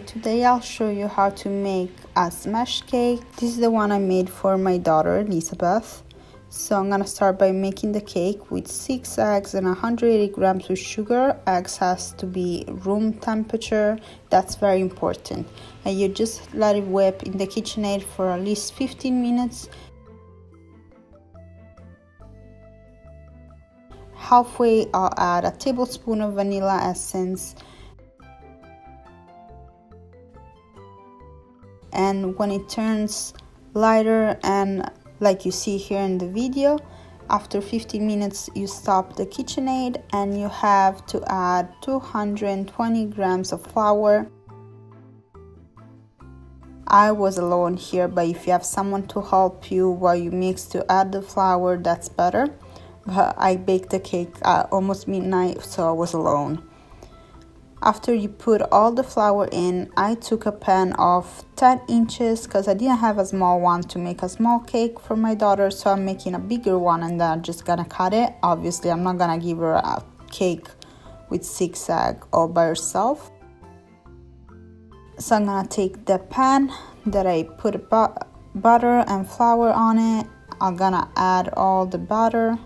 Today I'll show you how to make a smash cake. This is the one I made for my daughter Elizabeth. So I'm gonna start by making the cake with 6 eggs and 180 grams of sugar. Eggs has to be room temperature, that's very important. And you just let it whip in the KitchenAid for at least 15 minutes. Halfway I'll add a tablespoon of vanilla essence. And when it turns lighter and like you see here in the video, after 15 minutes you stop the KitchenAid and you have to add 220 grams of flour. I was alone here, but if you have someone to help you while you mix to add the flour, that's better. But I baked the cake at almost midnight, so I was alone. After you put all the flour in, I took a pan of 10 inches because I didn't have a small one to make a small cake for my daughter, so I'm making a bigger one and then I'm just gonna cut it. Obviously, I'm not gonna give her a cake with 6 eggs all by herself. So I'm gonna take the pan that I put butter and flour on it. I'm gonna add all the butter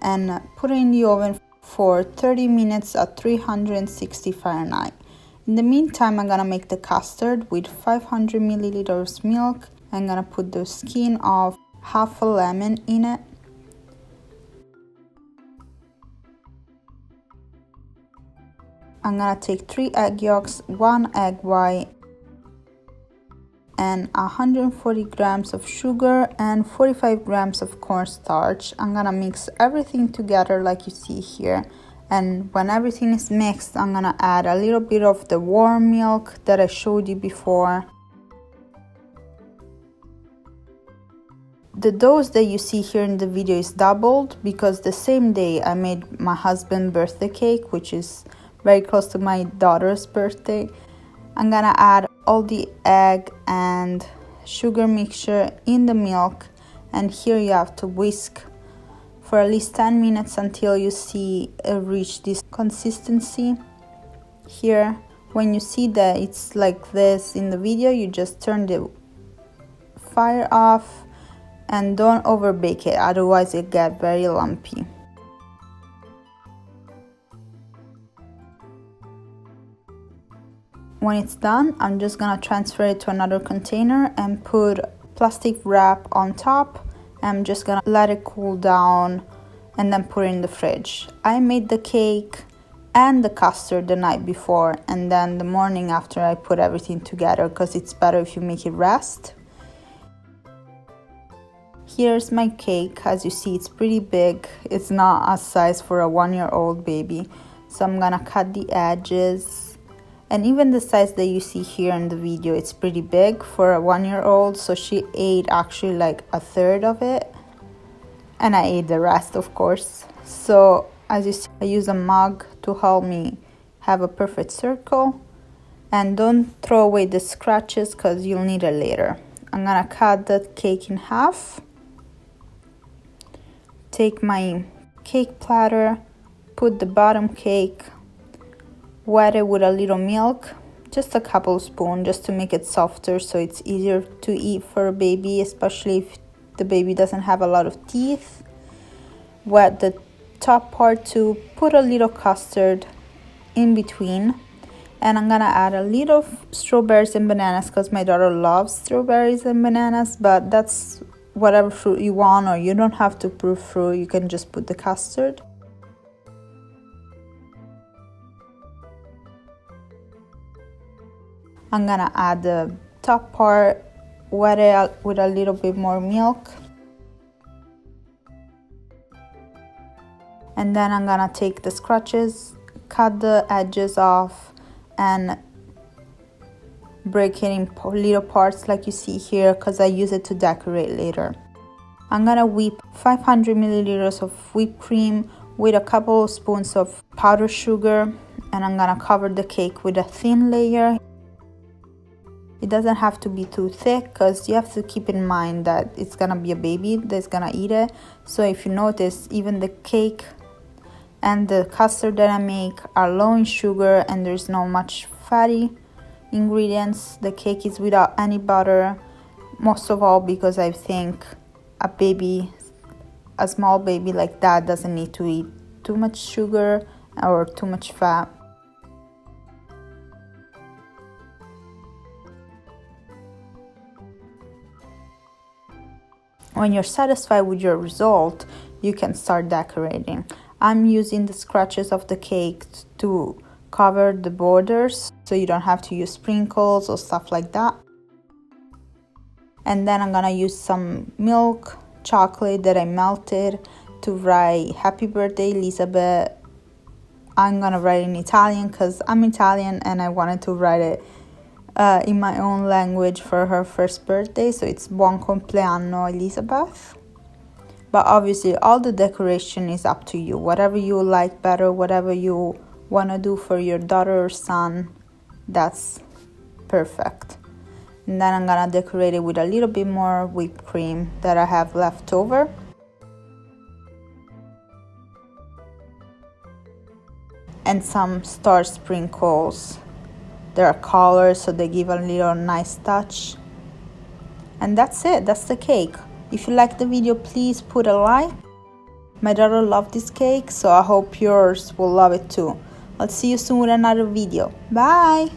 and put it in the oven for 30 minutes at 360 Fahrenheit. In the meantime, I'm gonna make the custard with 500 milliliters milk. I'm gonna put the skin of half a lemon in it. I'm gonna take 3 egg yolks, 1 egg white, and 140 grams of sugar and 45 grams of cornstarch. I'm gonna mix everything together like you see here, and when everything is mixed, I'm gonna add a little bit of the warm milk that I showed you before. The dose that you see here in the video is doubled because the same day I made my husband's birthday cake, which is very close to my daughter's birthday. I'm gonna add all the egg and sugar mixture in the milk, and here you have to whisk for at least 10 minutes until you see it reach this consistency. Here, when you see that it's like this in the video, you just turn the fire off and don't over bake it, otherwise it gets very lumpy. When it's done, I'm just gonna transfer it to another container and put plastic wrap on top. I'm just gonna let it cool down and then put it in the fridge. I made the cake and the custard the night before, and then the morning after I put everything together because it's better if you make it rest. Here's my cake. As you see, it's pretty big. It's not a size for a 1-year-old baby. So I'm gonna cut the edges. And even the size that you see here in the video, it's pretty big for a 1-year-old. So she ate actually like a third of it. And I ate the rest, of course. So as you see, I use a mug to help me have a perfect circle. And don't throw away the scratches because you'll need it later. I'm gonna cut the cake in half. Take my cake platter, put the bottom cake, wet it with a little milk, just a couple spoons, just to make it softer so it's easier to eat for a baby, especially if the baby doesn't have a lot of teeth. Wet the top part too, put a little custard in between, and I'm gonna add a little strawberries and bananas because my daughter loves strawberries and bananas, but that's whatever fruit you want, or you don't have to put fruit, you can just put the custard. I'm gonna add the top part, wet it with a little bit more milk. And then I'm gonna take the scratches, cut the edges off, and break it in little parts like you see here because I use it to decorate later. I'm gonna whip 500 milliliters of whipped cream with a couple of spoons of powdered sugar, and I'm gonna cover the cake with a thin layer. It doesn't have to be too thick because you have to keep in mind that it's gonna be a baby that's gonna eat it. So if you notice, even the cake and the custard that I make are low in sugar and there's not much fatty ingredients. The cake is without any butter, most of all because I think a small baby like that doesn't need to eat too much sugar or too much fat. When you're satisfied with your result, you can start decorating. I'm using the scratches of the cake to cover the borders, so you don't have to use sprinkles or stuff like that. And then I'm gonna use some milk chocolate that I melted to write happy birthday Elizabeth. I'm gonna write in Italian because I'm Italian and I wanted to write it in my own language for her first birthday, so it's buon compleanno Elizabeth. But obviously all the decoration is up to you, whatever you like better, whatever you want to do for your daughter or son, that's perfect. And then I'm gonna decorate it with a little bit more whipped cream that I have left over. And some star sprinkles. They are colored, so they give a little nice touch. And that's it, that's the cake. If you like the video, please put a like. My daughter loved this cake, so I hope yours will love it too. I'll see you soon with another video. Bye!